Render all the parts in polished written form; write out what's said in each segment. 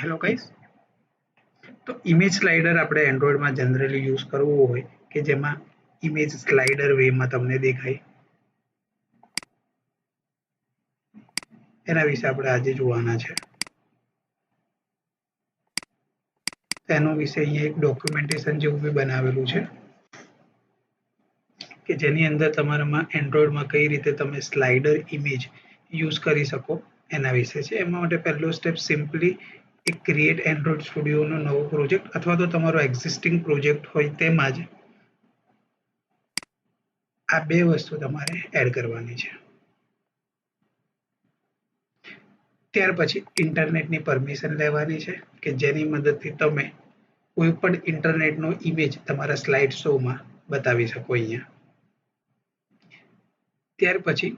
Hello guys, તો image slider આપણે એન્ડ્રોઈડમાં generally use કરવું હોય કે જેમાં ઇમેજ સ્લાઇડર વેમાં તમને દેખાય એના વિશે આપણે આજે જોવાના છે. તેનો વિશે અહીંયા એક ડોક્યુમેન્ટેશન જેવું બી બનાવેલું છે કે જેની અંદર તમારામાં એન્ડ્રોઈડમાં કઈ રીતે તમે સ્લાઇડર ઇમેજ યુઝ કરી શકો એના વિશે છે. એમાં માટે પહેલો સ્ટેપ સિમ્પલી એક ક્રિએટ એન્ડ્રોઈડ સ્ટુડિયોનો નવો પ્રોજેક્ટ અથવા તો તમારો એક્ઝિસ્ટિંગ પ્રોજેક્ટ હોય તેમાં જ આ બે વસ્તુ તમારે એડ કરવાની છે. ત્યાર પછી ઇન્ટરનેટની પરમિશન લેવાની છે કે જેની મદદથી તમે કોઈ પણ ઇન્ટરનેટનો ઇમેજ તમારા સ્લાઇડ શોમાં બતાવી શકો. અહીંયા ત્યાર પછી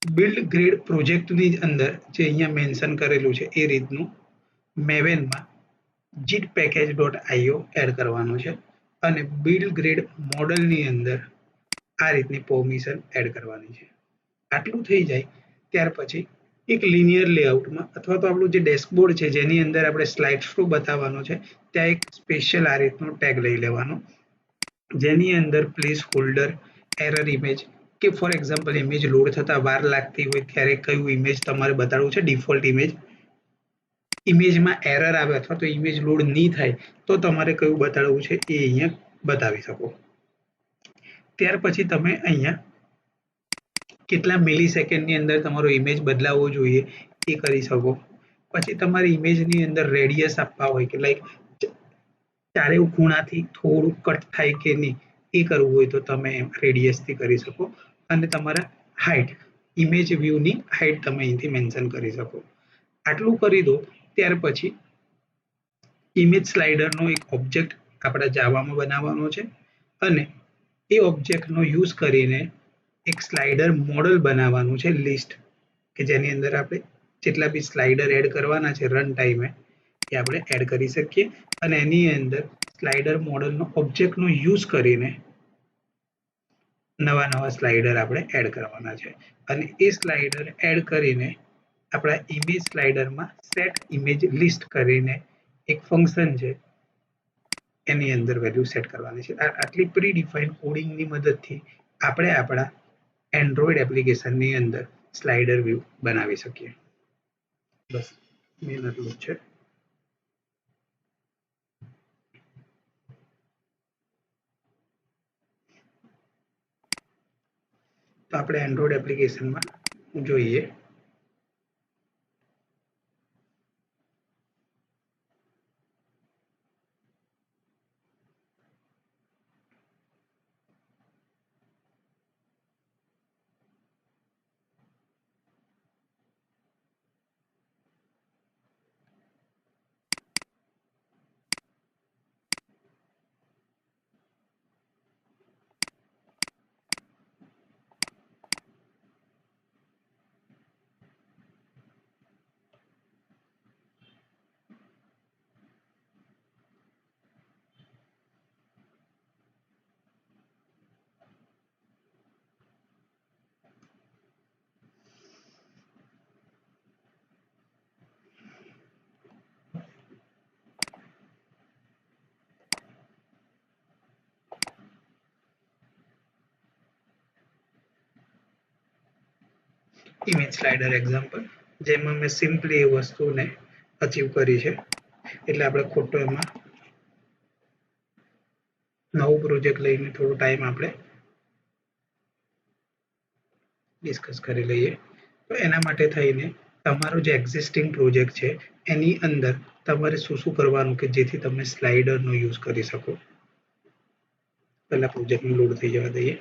બિલ્ડ ગ્રીડ પ્રોજેક્ટની અંદર જે અહીંયા મેન્શન કરેલું છે એ રીતનું મેવેનમાં જીટ પેકેજ.io એડ કરવાનું છે અને બિલ્ડ ગ્રીડ મોડલની અંદર આ રીતની પરમિશન એડ કરવાની છે. આટલું થઈ જાય ત્યાર પછી એક લિનિયર લેઆઉટમાં અથવા તો આપણું જે ડેશબોર્ડ છે જેની અંદર આપણે સ્લાઇડ શો બતાવવાનો છે ત્યાં એક સ્પેશિયલ આ રીતનો ટેગ લઈ લેવાનો જેની અંદર પ્લેસ હોલ્ડર એરર ઇમેજ કે ફોર એક્ઝામ્પલ ઇમેજ લોડ થતા વાર લાગતી હોય ત્યારે કયું ઇમેજ તમારે બતાડવું છે ડિફોલ્ટ ઇમેજમાં એરર આવે અથવા તો ઇમેજ લોડ નહીં થાય તો તમારે કયું બતાડવું છે એ અહીંયા બતાવી શકો. ત્યાર પછી તમે અહીંયા કેટલા મિલી સેકન્ડની અંદર તમારો ઇમેજ બદલાવવો જોઈએ એ કરી શકો. પછી તમારી ઇમેજની અંદર રેડિયસ આપવા હોય કે લાઈક ચારે ખૂણાથી થોડું કટ થાય કે નહીં એ કરવું હોય તો તમે રેડિયસથી કરી શકો અને તમારા હાઇટ ઇમેજ વ્યૂની હાઇટ તમે અહીંથી મેન્શન કરી શકો. આટલું કરી દો ત્યાર પછી ઇમેજ સ્લાઇડરનો એક ઓબ્જેક્ટ આપણા જાવામાં બનાવવાનો છે અને એ ઓબ્જેક્ટનો યુઝ કરીને એક સ્લાઇડર મોડલ બનાવવાનું છે લિસ્ટ કે જેની અંદર આપણે જેટલા બી સ્લાઇડર એડ કરવાના છે રન ટાઈમે એ આપણે એડ કરી શકીએ અને એની અંદર સ્લાઇડર મોડલનો ઓબ્જેક્ટનો યુઝ કરીને નવા સ્લાઇડર આપણે એડ કરવાના છે અને એ સ્લાઇડર એડ કરીને આપણા ઇમેજ સ્લાઇડરમાં સેટ ઇમેજ લિસ્ટ કરીને એક ફંક્શન છે એની અંદર વેલ્યુ સેટ કરવાની છે. આટલી પ્રી ડિફાઇન કોડિંગની મદદથી આપણે આપણા એન્ડ્રોઈડ એપ્લિકેશનની અંદર સ્લાઇડર વ્યૂ બનાવી શકીએ. બસ મેન એટલું જ છે. તો આપણે એન્ડ્રોઈડ એપ્લિકેશનમાં જોઈએ ઇમેજ સ્લાઇડર એક્ઝામ્પલ જેમાં મેં સિમ્પલી એ વસ્તુને અચીવ કરી છે એટલે આપણે ખોટો એમાં નવો પ્રોજેક્ટ લઈને થોડો ટાઈમ આપણે ડિસ્કસ કરી લઈએ. તો એના માટે થઈને તમારો જે એક્ઝિસ્ટિંગ પ્રોજેક્ટ છે એની અંદર તમારે શું શું કરવાનું કે જેથી તમે સ્લાઇડરનો યુઝ કરી શકો. પહેલા પ્રોજેક્ટને લોડ થઈ જવા દઈએ.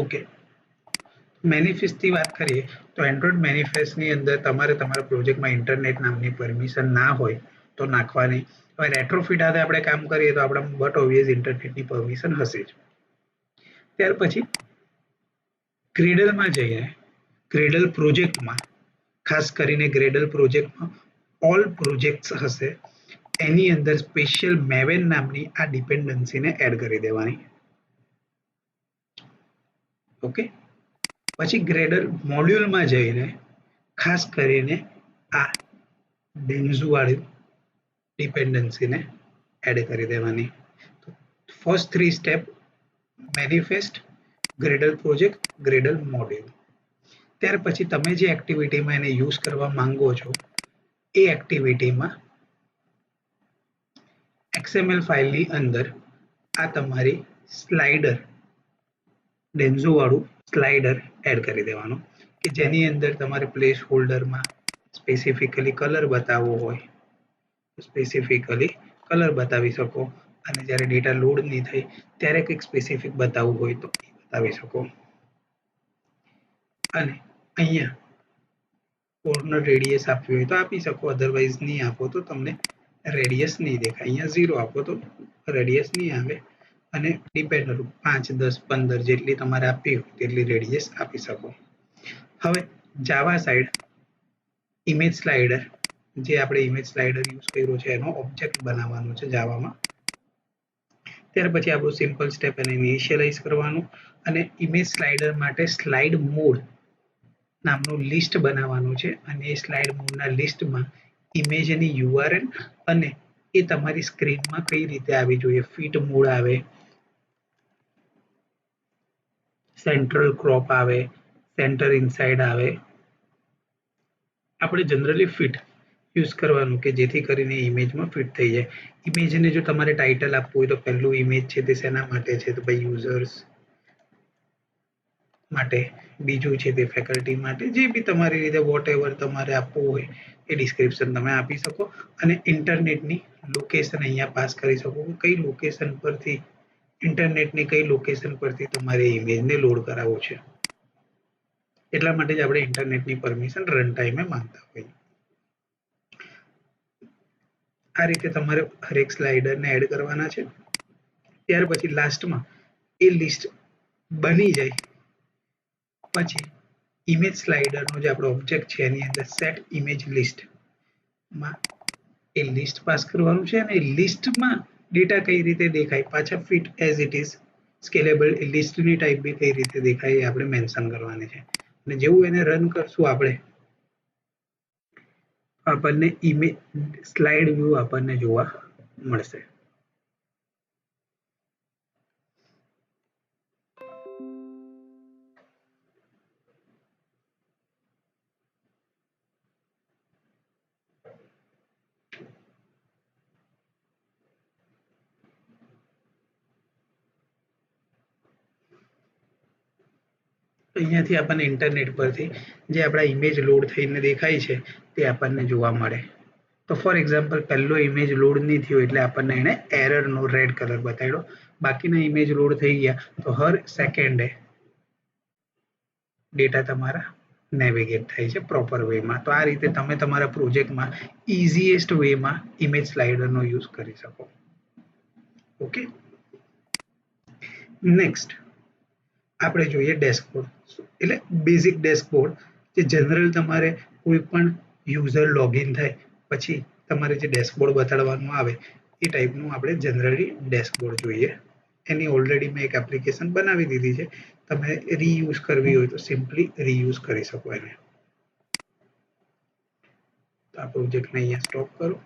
ઓકે, મેનિફેસ્ટની વાત કરીએ તો એન્ડ્રોઈડ મેનિફેસ્ટની અંદર તમારે તમારા પ્રોજેક્ટમાં ઇન્ટરનેટ નામની પરમિશન ના હોય તો નાખવાની. હવે રેટ્રોફિટ સાથે આપણે કામ કરીએ તો આપણે બટ ઓબ્વિયસ ઇન્ટરનેટની પરમિશન હશે જ. ત્યાર પછી ગ્રેડલમાં જઈએ. ગ્રેડલ પ્રોજેક્ટમાં ખાસ કરીને ગ્રેડલ પ્રોજેક્ટમાં ઓલ પ્રોજેક્ટ્સ હશે એની અંદર સ્પેશિયલ મેવેન નામની આ ડિપેન્ડન્સીને એડ કરી દેવાની. ઓકે, પછી ગ્રેડલ મોડ્યુલમાં જઈને ખાસ કરીને આ ડેન્ઝુ વાળી ડિપેન્ડન્સીને એડ કરી દેવાની. First 3 step manifest, Gradle project, Gradle module. ત્યાર પછી તમે જે એક્ટિવિટીમાં એને યુઝ કરવા માંગો છો એ એક્ટિવિટીમાં XML ફાઇલની અંદર આ તમારી સ્લાઇડર ડેન્ઝો વાળું સ્લાઇડર એડ કરી દેવાનું કે જેની અંદર તમારે પ્લેસ હોલ્ડરમાં સ્પેસિફિકલી કલર બતાવવો હોય સ્પેસિફિકલી કલર બતાવી શકો અને જ્યારે ડેટા લોડ નહીં થાય ત્યારે કંઈક સ્પેસિફિક બતાવવું હોય તો બતાવી શકો. અને અહીંયા કોર્નર રેડિયસ આપ્યું હોય તો આપી શકો, અધરવાઇઝ નહીં આપો તો તમને રેડિયસ નહીં દેખાય. અહીંયા 0 આપો તો રેડિયસ નહીં આવે અને ડિપેન્ડ 5, 10, 15 જેટલી તમારે આપવી હોય તેટલી રેડિયસ આપી શકો. હવે જાવા સાઈડ ઇમેજ સ્લાઇડર, જે આપણે ઇમેજ સ્લાઇડર યુઝ કર્યો છે એનો ઓબ્જેક્ટ બનાવવાનો છે જાવામાં. ત્યાર પછી આપણું સિમ્પલ સ્ટેપ એને ઇનિશિયલાઇઝ કરવાનું અને ઇમેજ સ્લાઇડર માટે સ્લાઇડ મોડ નામનું લિસ્ટ બનાવવાનું છે અને એ સ્લાઇડ મોડના લિસ્ટમાં ઇમેજની URL અને એ તમારી સ્ક્રીનમાં કઈ રીતે આવી જોઈએ, ફિટ મોડ આવે, સેન્ટ્રલ ક્રોપ આવે, સેન્ટર ઇનસાઇડ આવે. આપણે જનરલી ફિટ યુઝ કરવાનું કે જેથી કરીને ઇમેજમાં ફિટ થઈ જાય. ઇમેજને જો તમારે ટાઇટલ આપવું હોય તો પહેલું ઇમેજ છે તે શેના માટે છે તો ભાઈ યુઝર્સ માટે, બીજું છે તે ફેકલ્ટી માટે, જે બી તમારી રીતે વોટ એવર તમારે આપવું હોય એ ડિસ્ક્રિપ્શન તમે આપી શકો. અને ઇન્ટરનેટની લોકેશન અહીંયા પાસ કરી શકો કે કઈ લોકેશન પરથી ઇન્ટરનેટની કઈ લોકેશન પરથી તમારે ઇમેજને લોડ કરાવવું છે. એટલા માટે જ આપણે ઇન્ટરનેટની પરમિશન રન ટાઈમે માંગતા હોઈએ. આ રીતે તમારે હરેક સ્લાઇડરને એડ કરવાના છે. ત્યાર પછી લાસ્ટમાં એ લિસ્ટ બની જાય પછી ઇમેજ સ્લાઇડરનો જે આપણો ઓબ્જેક્ટ છે એની અંદર સેટ ઇમેજ લિસ્ટમાં એ લિસ્ટ પાસ કરવાનું છે અને લિસ્ટમાં ડેટા કઈ રીતે દેખાય, પાછા fit as it is scalable, લિસ્ટની ટાઈપ બી કઈ રીતે દેખાય એ આપણે મેન્શન કરવાની છે. અને જેવું એને રન કરશું આપણે આપણને ઇમેજ સ્લાઇડ વ્યૂ આપણને જોવા મળશે. અહીંયાથી આપણને ઇન્ટરનેટ પરથી જે આપણા ઇમેજ લોડ થઈને દેખાય છે તે આપણને જોવા મળે. તો ફોર એક્ઝામ્પલ પહેલો ઇમેજ લોડ નહીં થયો એટલે આપણને એને એરરનો રેડ કલર બતાવ્યો. બાકીના ઇમેજ લોડ થઈ ગયા તો હર સેકન્ડે ડેટા તમારા નેવિગેટ થાય છે પ્રોપર વેમાં. તો આ રીતે તમે તમારા પ્રોજેક્ટમાં ઇઝીએસ્ટ વેમાં ઇમેજ સ્લાઇડરનો યુઝ કરી શકો. ઓકે, નેક્સ્ટ આપણે જોઈએ ડેશબોર્ડ. એટલે બેઝિક ડેશબોર્ડ જે જનરલ તમારે કોઈ પણ યુઝર લોગિન થાય પછી તમારે જે ડેશબોર્ડ બતાડવાનું આવે એ ટાઈપનું આપણે જનરલી ડેશબોર્ડ જોઈએ. એની ઓલરેડી મેં એક એપ્લિકેશન બનાવી દીધી છે, તમે રીયુઝ કરવી હોય તો સિમ્પલી રીયુઝ કરી શકો એને. તો આ પ્રોજેક્ટને અહીંયા સ્ટોપ કરો.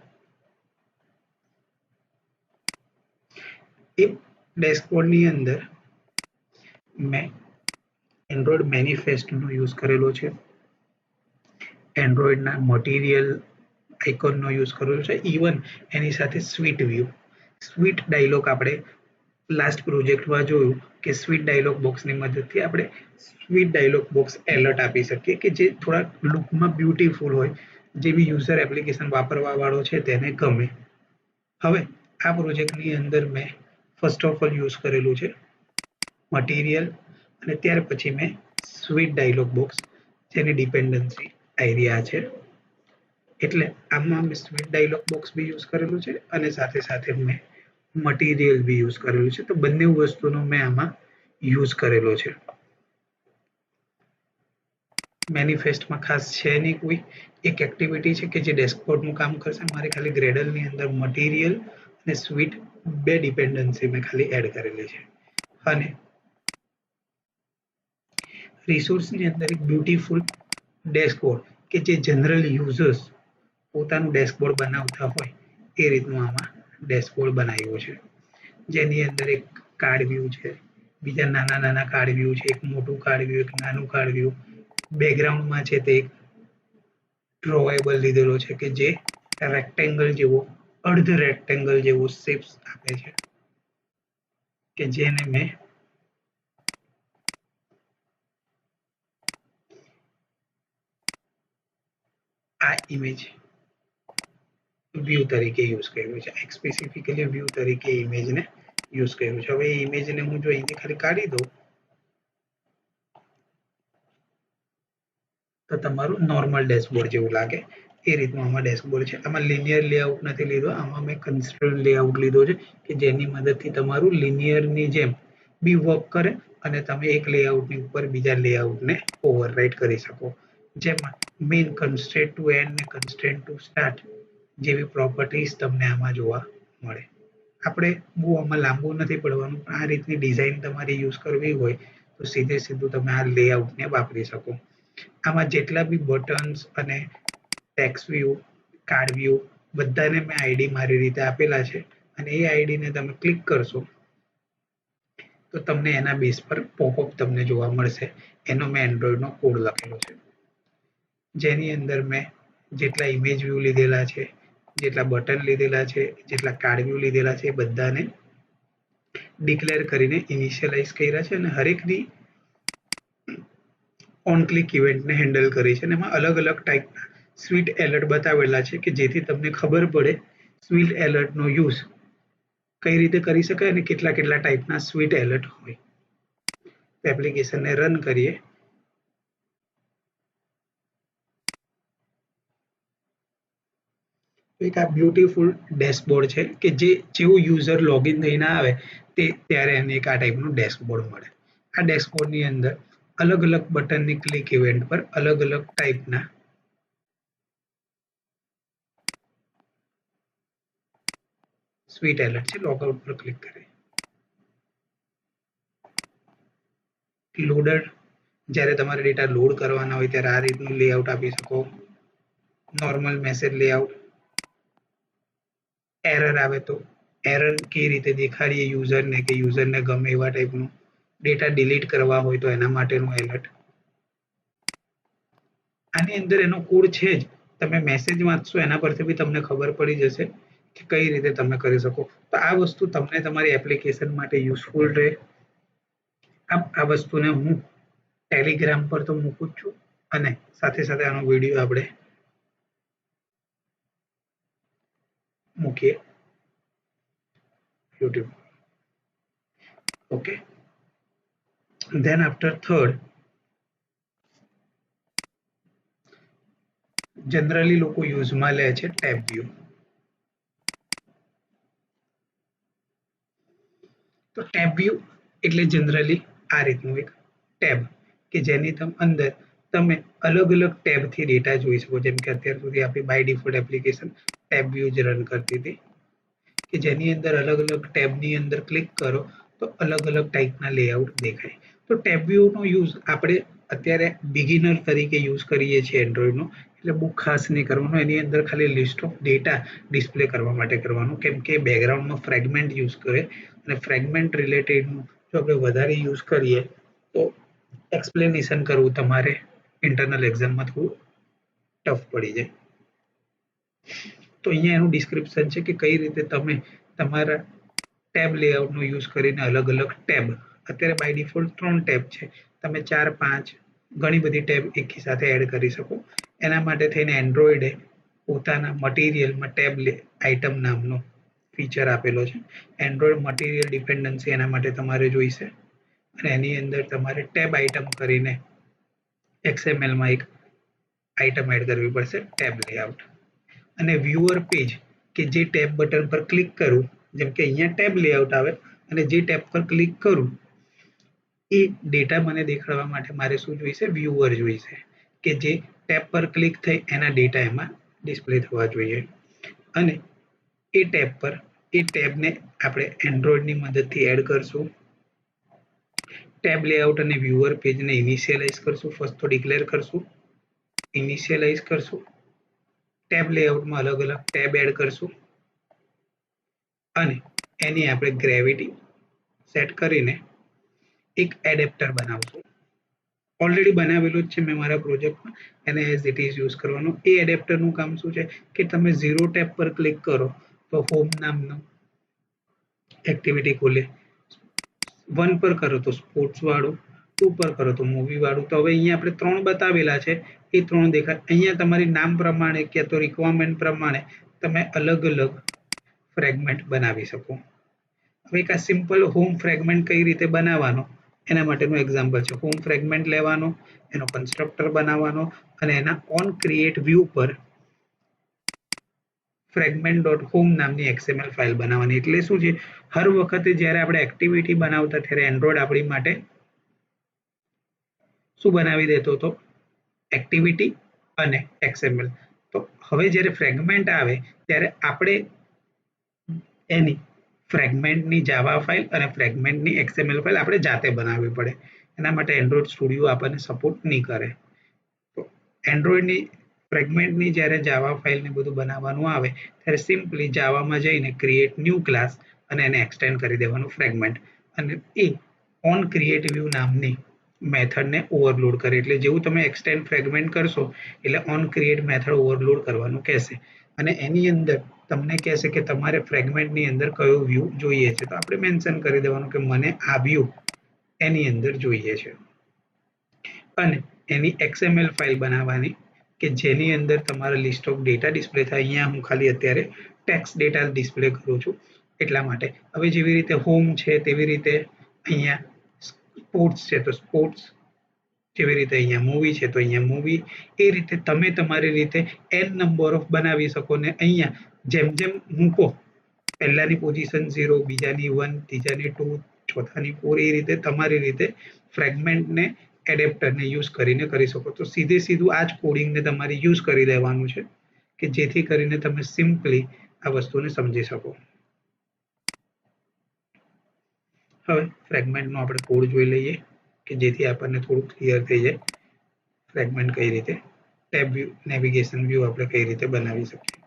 એ ડેશબોર્ડની અંદર મેં એન્ડ્રોઈડ મેનિફેસ્ટનો યુઝ કરેલો છે, એન્ડ્રોઈડના મટીરિયલ આઇકોનનો યુઝ કરેલો છે, ઇવન એની સાથે સ્વીટ વ્યૂ, સ્વીટ ડાયલોગ આપણે લાસ્ટ પ્રોજેક્ટમાં જોયું કે સ્વીટ ડાયલોગ બોક્સની મદદથી આપણે સ્વીટ ડાયલોગ બોક્સ એલર્ટ આપી શકીએ કે જે થોડા લુકમાં બ્યુટીફુલ હોય, જે બી યુઝર એપ્લિકેશન વાપરવા વાળો છે તેને ગમે. હવે આ પ્રોજેક્ટની અંદર મેં ફર્સ્ટ ઓફ ઓલ યુઝ કરેલું છે મટીરિયલ અને ત્યાર પછી મેં સ્વીટ ડાયલોગ બોક્સ જેની ડિપેન્ડન્સી એરિયા છે એટલે આમાં મેં સ્વીટ ડાયલોગ બોક્સ બી યુઝ કરેલું છે અને સાથે સાથે મેં મટીરિયલ બી યુઝ કરેલું છે. તો બંને વસ્તુનો મેં આમાં યુઝ કરેલો છે. મેનિફેસ્ટમાં ખાસ છે નહીં કોઈ એક એક્ટિવિટી છે કે જે ડેશબોર્ડનું કામ કરશે. મારે ખાલી ગ્રેડલની અંદર મટીરિયલ અને સ્વીટ બે ડિપેન્ડન્સી મેં ખાલી એડ કરેલી છે. અને રિસોર્સની અંદર એક બ્યુટીફુલ ડેશબોર્ડ કે જે જનરલ યુઝર્સ પોતાનું ડેશબોર્ડ બનાવતા હોય એ રીતનું આમાં ડેશબોર્ડ બનાવ્યું છે, જેની અંદર એક કાર્ડ વ્યૂ છે, બીજા નાના નાના કાર્ડ વ્યૂ છે, એક મોટું કાર્ડ વ્યૂ, એક નાનું કાર્ડ વ્યૂ. બેકગ્રાઉન્ડમાં છે તે એક ડ્રોવેબલ લીધેલો છે કે જે રેક્ટેંગલ જેવો અર્ધ રેક્ટેંગલ જેવો શેપ્સ આપે છે કે જેને મેં આ ઇમેજ વ્યૂ તરીકે યુઝ કર્યું છે. એક સ્પેસિફિકલી વ્યૂ તરીકે ઇમેજને યુઝ કર્યું છે. હવે એ ઇમેજને હું જો અહીંથી ખાલી કાઢી દઉં તો તમારું નોર્મલ ડેશબોર્ડ જેવું લાગે એ રીતનું આમાં ડેશબોર્ડ છે. આમાં લિનિયર લેઆઉટ નથી લીધો, આમાં મેં કન્સ્ટ્રેન્ટ લેઆઉટ લીધો છે કે જેની મદદથી તમારું લિનિયરની જેમ બી વર્ક કરે અને તમે એક લેઆઉટની ઉપર બીજા લેઆઉટને ઓવરરાઇડ કરી શકો. જેમાં મેઇન કન્સ્ટ્રેન્ટ ટુ એન્ડ ને કન્સ્ટ્રેન્ટ ટુ સ્ટાર્ટ જેવી પ્રોપર્ટીઝ તમને આમાં જોવા મળે. આપણે બહુ આમાં લાંબુ નથી પડવાનું, પણ આ રીતની ડિઝાઇન તમારી યુઝ કરવી હોય તો સીધે સીધું તમે આ લેઆઉટને વાપરી શકો. આમાં જેટલા બી બટન્સ અને ટેક્સ્ટ વ્યૂ, કાર્ડ વ્યૂ બધાને મેં આઈડી મારી રીતે આપેલા છે અને એ આઈડીને તમે ક્લિક કરશો તો તમને એના બેઝ પર પોપઅપ તમને જોવા મળશે. એનો મેં એન્ડ્રોઈડનો કોડ લખેલો છે, જેની અંદર મેં જેટલા ઇમેજ વ્યૂ લીધેલા છે, જેટલા બટન લીધેલા છે, જેટલા કાર્ડ વ્યૂ લીધેલા છે એ બધાને ડિક્લેર કરીને ઇનિશિયલાઇઝ કર્યા છે અને હરેકની ઓન ક્લિક ઇવેન્ટને હેન્ડલ કરી છે અને એમાં અલગ અલગ ટાઈપના સ્વીટ એલર્ટ બતાવેલા છે કે જેથી તમને ખબર પડે સ્વીટ એલર્ટનો યુઝ કઈ રીતે કરી શકાય અને કેટલા કેટલા ટાઈપના સ્વીટ એલર્ટ હોય. એપ્લિકેશનને રન કરીએ એક આ બ્યુટીફુલ ડેશબોર્ડ છે કે જે જેવું યુઝર લોગિન થઈને આવે તે ત્યારે એને એક આ ટાઈપનું ડેશબોર્ડ મળે. આ ડેશબોર્ડની અંદર અલગ અલગ બટનની ક્લિક ઇવેન્ટ પર અલગ અલગ ટાઈપના સ્વીટ એલર્ટ છે. લોગઆઉટ પર ક્લિક કરે લોડર જ્યારે તમારે ડેટા લોડ કરવાના હોય ત્યારે આ રીતનું લેઆઉટ આપી શકો. નોર્મલ મેસેજ લેઆઉટ, એરર આવે તો એરર કેવી રીતે દેખાડીએ યુઝરને કે યુઝરને ગમે એવા ટાઈપનું ડેટા ડિલીટ કરવા હોય તો એના માટેનું એલર્ટ. આની અંદર એનો કોડ છે જ, તમે મેસેજ વાંચશો એના પરથી બી તમને ખબર પડી જશે કે કઈ રીતે તમે કરી શકો. તો આ વસ્તુ તમને તમારી એપ્લિકેશન માટે યુઝફુલ રહે. આ વસ્તુને હું ટેલિગ્રામ પર તો મૂકું જ છું અને સાથે સાથે આનો વિડીયો આપણે મૂકીએ YouTube. Okay. Then after third, generally લોકો યુઝમાં લે છે ટેબ વ્યૂ. તો ટેબ વ્યૂ એટલે જનરલી આ રીતનું એક ટેબ કે જેની અંદર તમે અલગ અલગ ટેબથી ડેટા જોઈ શકો. જેમ કે અત્યાર સુધી આપણી by default application tab view જ રન કરતી હતી કે જેની અંદર અલગ અલગ ટેબની અંદર ક્લિક કરો તો અલગ અલગ ટાઈપના લેઆઉટ દેખાય. તો ટેબ વ્યૂનો યુઝ આપણે અત્યારે બિગિનર તરીકે યુઝ કરીએ છીએ એન્ડ્રોઈડનો, એટલે બહુ ખાસ નહીં કરવાનું. એની અંદર ખાલી લિસ્ટ ઓફ ડેટા ડિસ્પ્લે કરવા માટે કરવાનું, કેમ કે બેકગ્રાઉન્ડમાં ફ્રેગમેન્ટ યુઝ કરે અને ફ્રેગમેન્ટ રિલેટેડનું જો આપણે વધારે યુઝ કરીએ તો એક્સપ્લેનેશન કરવું તમારે ઇન્ટરનલ એક્ઝામમાં થોડું ટફ પડી જાય. તો અહીંયા એનું ડિસ્ક્રિપ્શન છે કે કઈ રીતે તમે તમારા ટેબ લેઆઉટનો યુઝ કરીને અલગ અલગ ટેબ, અત્યારે બાય ડિફોલ્ટ 3 ટેબ છે, તમે 4, 5 ઘણી બધી ટેબ એકી સાથે એડ કરી શકો. એના માટે થઈને એન્ડ્રોઈડે પોતાના મટીરિયલમાં ટેબ આઇટમ નામનો ફીચર આપેલો છે. એન્ડ્રોઈડ મટીરિયલ ડિપેન્ડન્સી એના માટે તમારે જોઈશે અને એની અંદર તમારે ટેબ આઇટમ કરીને XML માં એક આઇટમ એડ કરવી પડશે, ટેબ લેઆઉટ. અને વ્યુઅર પેજ કે જે ટેબ બટન પર ક્લિક કરું, જેમ કે અહીંયા ટેબ લેઆઉટ આવે અને જે ટેબ પર ક્લિક કરું એ ડેટા મને દેખાડવા માટે મારે શું જોઈશે? વ્યુઅર જોઈશે કે જે ટેબ પર ક્લિક થઈ એના ડેટા એમાં ડિસ્પ્લે થવા જોઈએ. અને એ ટેબ પર એ ટેબને આપણે એન્ડ્રોઈડની મદદથી એડ કરશું. ટેબ લેઆઉટ અને વ્યુઅર પેજને ઇનિશિયલાઇઝ કરશું. ફર્સ્ટ તો ડિક્લેર કરશું, ઇનિશિયલાઇઝ કરશું. ટેબ લેઆઉટમાં અલગ અલગ ટેબ એડ કરશું અને એની આપણે ગ્રેવિટી સેટ કરીને એક એડેપ્ટર બનાવશું. ઓલરેડી બનાવેલું જ છે મેં મારા પ્રોજેક્ટમાં, એને એઝ ઇટ ઇઝ યુઝ કરવાનું. એ એડેપ્ટરનું કામ શું છે કે તમે 0 ટેબ પર ક્લિક કરો તો હોમ નામનું એક્ટિવિટી ખોલે, 1 પર કરો તો સ્પોર્ટ્સ વાળું, 2 પર કરો તો મૂવી વાળું. તો હવે અહીંયા આપણે 3 બતાવેલા છે, એ 3 દેખાય. અહીંયા તમારી નામ પ્રમાણે કે તો રિક્વાયરમેન્ટ પ્રમાણે તમે અલગ અલગ ફ્રેગમેન્ટ બનાવી શકો. હવે એક આ સિમ્પલ હોમ ફ્રેગમેન્ટ કઈ રીતે બનાવવાનો એના માટેનું એક્ઝામ્પલ છે. હોમ ફ્રેગમેન્ટ લેવાનો, એનો કન્સ્ટ્રક્ટર બનાવવાનો અને એના ઓન ક્રિએટ વ્યૂ પર fragment.home નામની XML ફાઇલ બનાવવાની. એટલે શું છે, હર વખતે જ્યારે આપણે એક્ટિવિટી બનાવતા ત્યારે એન્ડ્રોઈડ આપણી માટે શું બનાવી દેતો હતો? એક્ટિવિટી અને XML. તો હવે જ્યારે ફ્રેગમેન્ટ આવે ત્યારે આપણે એની ફ્રેગમેન્ટની જાવા ફાઇલ અને ફ્રેગમેન્ટની XML ફાઇલ આપણે જાતે બનાવવી પડે. એના માટે એન્ડ્રોઈડ સ્ટુડિયો આપણને સપોર્ટ નહીં કરે. તો એન્ડ્રોઈડની ફ્રેગમેન્ટની જ્યારે જાવા ફાઇલને બધું બનાવવાનું આવે ત્યારે સિમ્પલી જાવામાં જઈને ક્રિએટ ન્યૂ ક્લાસ અને એને એક્સટેન્ડ કરી દેવાનું ફ્રેગમેન્ટ, અને એ ઓન ક્રિએટ વ્યૂ નામની મેથડને ઓવરલોડ કરે. એટલે જેવું તમે એક્સટેન્ડ ફ્રેગમેન્ટ કરશો એટલે ઓન ક્રિએટ મેથડ ઓવરલોડ કરવાનું કહેશે અને એની અંદર તમને કહેશે કે તમારે ફ્રેગમેન્ટની અંદર કયો વ્યૂ જોઈએ છે. તો આપણે મેન્શન કરી દેવાનું કે મને આ વ્યૂ એની અંદર જોઈએ છે અને એની XML ફાઇલ બનાવવાની કે જેની અંદર તમારા લિસ્ટ ઓફ ડેટા ડિસ્પ્લે થાય. અહીંયા હું ખાલી અત્યારે ટેક્સ્ટ ડેટા ડિસ્પ્લે કરું છું એટલા માટે. હવે જેવી રીતે હોમ છે તેવી રીતે અહીંયા સ્પોર્ટ્સ છે તો સ્પોર્ટ્સ, જેવી રીતે અહીંયા મૂવી છે તો અહીંયા મૂવી. એ રીતે તમે તમારી રીતે n નંબર ઓફ બનાવી શકો ને અહીંયા જેમ જેમ મૂકો, પહેલાની પોઝિશન 0, બીજાની 1, ત્રીજાની 2, ચોથાની 4, એ રીતે તમારી રીતે ફ્રેગમેન્ટને એડેપ્ટરને યુઝ કરીને કરી શકો. તો સીધું આ જ કોડિંગને તમારે યુઝ કરી દેવાનું છે કે જેથી કરીને તમે સિમ્પલી આ વસ્તુને સમજી શકો. હવે ફ્રેગમેન્ટનો આપણે કોડ જોઈ લઈએ કે જેથી આપણને થોડું ક્લિયર થઈ જાય ફ્રેગમેન્ટ કઈ રીતે, ટેબ વ્યૂ, નેવિગેશન વ્યૂ આપણે કઈ રીતે બનાવી શકીએ.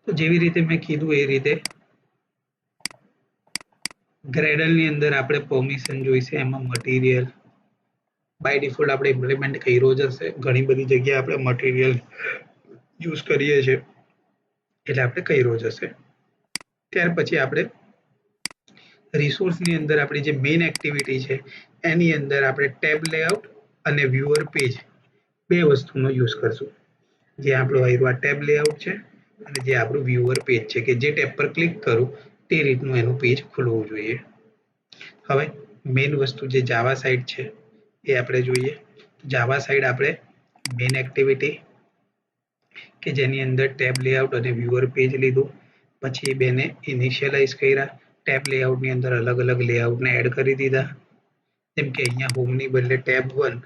તો જેવી રીતે મેં કીધું એ રીતે ગ્રેડલની અંદર આપણે પરમિશન જોઈશે. એમાં મટીરિયલ બાય ડિફોલ્ટ આપણે ઇમ્પ્લિમેન્ટ કર્યો જ હશે. ઘણી બધી જગ્યાએ આપણે મટીરિયલ યુઝ કરીએ છીએ એટલે આપણે કર્યો જ હશે. ત્યાર પછી આપણે રિસોર્સની અંદર આપણી જે મેઇન એક્ટિવિટી છે એની અંદર આપણે ટેબ લેઆઉટ અને વ્યુઅર પેજ બે વસ્તુનો યુઝ કરશું. જે આપણો આવ્યું આ ટેબ લેઆઉટ છે અને જે આપણું વ્યુઅર પેજ છે કે જે ટેબ પર ક્લિક કરું તે રીતનું એનું પેજ ખુલવું જોઈએ. હવે મેઇન વસ્તુ જે જાવા સાઇડ છે એ આપણે જોઈએ. જાવા સાઇડ આપણે મેઇન એક્ટિવિટી કે જેની અંદર ટેબ લેઆઉટ અને વ્યુઅર પેજ લીધું, પછી બેને ઇનિશિયલાઇઝ કર્યા. ટેબ લેઆઉટની અંદર અલગ અલગ લેઆઉટને એડ કરી દીધા, જેમ કે અહીંયા હોમની બદલે ટેબ 1,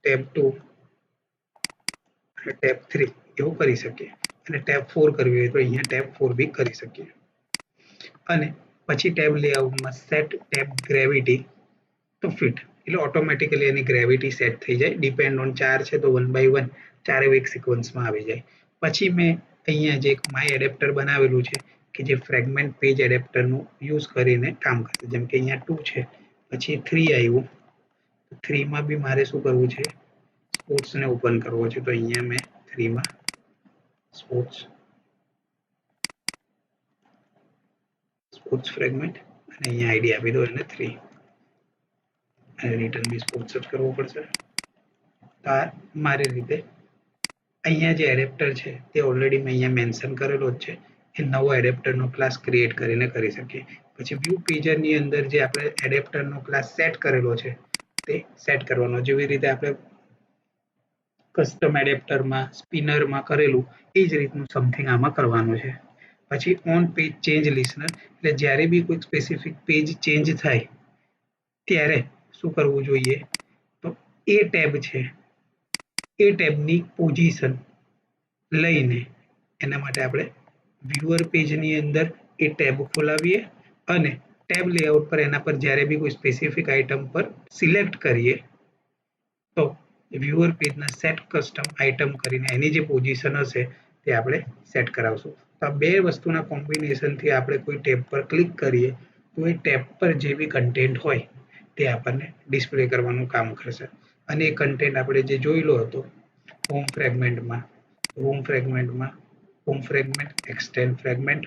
ટેબ 2 અને ટેબ 3 એવું કરી શકીએ. અને ટેબ 4 કરવી હોય તો અહીંયા ટેબ 4 બી કરી શકીએ. અને પછી ટેબ લેઆઉટમાં સેટ ટેબ ગ્રેવિટી તો ફિટ, એટલે ઓટોમેટિકલી એની ગ્રેવિટી સેટ થઈ જાય. ડિપેન્ડ ઓન 4 છે તો 1 by 1 ચારે એક સિક્વન્સમાં આવી જાય. પછી મેં અહીંયા જે એક માય એડેપ્ટર બનાવેલું છે કે જે ફ્રેગમેન્ટ પેજ એડેપ્ટરનું યુઝ કરીને કામ કરશે. જેમ કે અહીંયા 2 છે, પછી 3 આવ્યું, 3માં બી મારે શું કરવું છે? સ્પોર્ટ્સને ઓપન કરવો છે. તો અહીંયા મેં 3માં સ્પોર્ટ્સ સ્પોર્ટ્સ ફ્રેગમેન્ટ અને અહીંયા આઈડી આપી દો એને 3 અને રિટર્ન બી સ્પોર્ટ્સ જ કરવો પડશે. તો આ મારી રીતે અહીંયા જે એડેપ્ટર છે તે ઓલરેડી મેં અહીંયા મેન્શન કરેલો જ છે. એ નવો એડેપ્ટરનો ક્લાસ ક્રિએટ કરીને કરી શકીએ. પછી વ્યૂ પેજરની અંદર જે આપણે એડેપ્ટરનો ક્લાસ સેટ કરેલો છે તે સેટ કરવાનો. જેવી રીતે આપણે કસ્ટમ એડેપ્ટરમાં સ્પિનરમાં કરેલું એ જ રીતનું સમથિંગ આમાં કરવાનું છે. પછી ઓન પેજ ચેન્જ લિસનર, એટલે જ્યારે બી કોઈ સ્પેસિફિક પેજ ચેન્જ થાય ત્યારે શું કરવું જોઈએ, તો એ ટેબ છે એ ટેબની પોઝિશન લઈને એના માટે આપણે વ્યુઅર પેજની અંદર એ ટેબ ખોલાવીએ અને ટેબ લેઆઉટ પર એના પર જ્યારે બી કોઈ સ્પેસિફિક આઇટમ પર સિલેક્ટ કરીએ તો વ્યુઅર પેજના સેટ કસ્ટમ આઇટમ કરીને એની જે પોઝિશન હશે તે આપણે સેટ કરાવશું. તો આ બે વસ્તુના કોમ્બિનેશનથી આપણે કોઈ ટેબ પર ક્લિક કરીએ તો એ ટેબ પર જે બી કન્ટેન્ટ હોય તે આપણને ડિસ્પ્લે કરવાનું કામ કરશે. અને એ કન્ટેન્ટ આપણે જે જોયેલો હતો હોમ ફ્રેગમેન્ટમાં, હોમ ફ્રેગમેન્ટ એક્સટેન્ડ ફ્રેગમેન્ટ,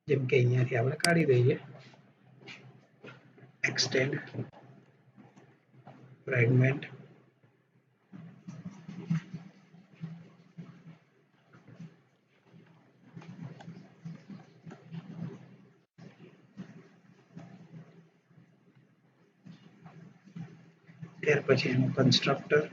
જેમ કે અહીંયાથી આપણે કાઢી દઈએ extend fragment, ત્યાર પછી એનું constructor,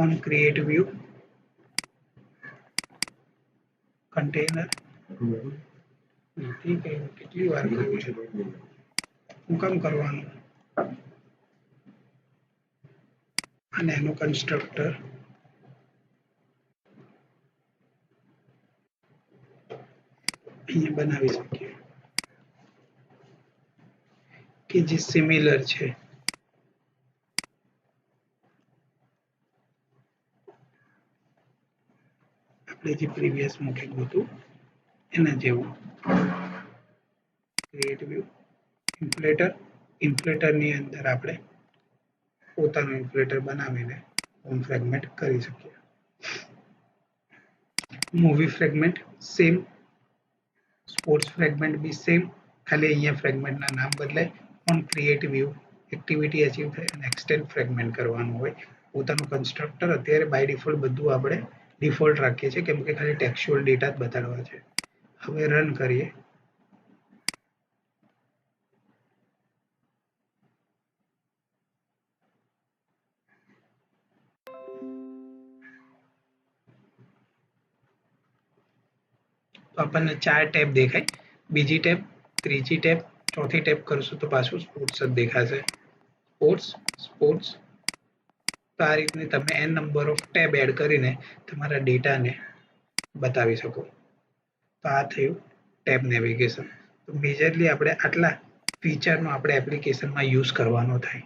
on create view container, ठीक है કેટલી વાર કરવું છે, હું કામ કરવાનું, અને એનું કન્સ્ટ્રક્ટર અહીંયા બનાવી શકીએ કે જે સિમિલર છે આપણે જે પ્રીવિયસ મૂકેલું હતું એના જેવું. ક્રિએટ વ્યૂ ઇન્ફ્લેટરની અંદર આપણે પોતાનું ઇન્ફ્લેટર બનાવીને હોમ ફ્રેગમેન્ટ કરી શકીએ. Movie fragment same, sports fragment બી સેમ, ખાલી અહીંયા ફ્રેગમેન્ટના નામ બદલાય. On create view activity achieve થાય અને એક્સટેન્ડ ફ્રેગમેન્ટ કરવાનું હોય. પોતાનું કન્સ્ટ્રક્ટર અત્યારે બાય ડિફોલ્ટ બધું આપણે ડિફોલ્ટ રાખીએ છીએ કેમ કે ખાલી ટેક્સ્ચ્યુઅલ ડેટા જ બતાડવા છે. હવે રન કરીએ તો આપણને 4 ટેબ દેખાય. બીજી ટેબ, ત્રીજી ટેબ, ચોથી ટેબ કરશું તો પાછું સ્પોર્ટ્સ જ દેખાશે. સ્પોર્ટ્સ. તો આ રીતની તમે n number of tab add કરીને તમારા ડેટાને બતાવી શકો. તો આ થયું ટેબ નેવિગેશન. તો મેજરલી આપણે આટલા ફીચરનો આપણે એપ્લિકેશનમાં યુઝ કરવાનો થાય.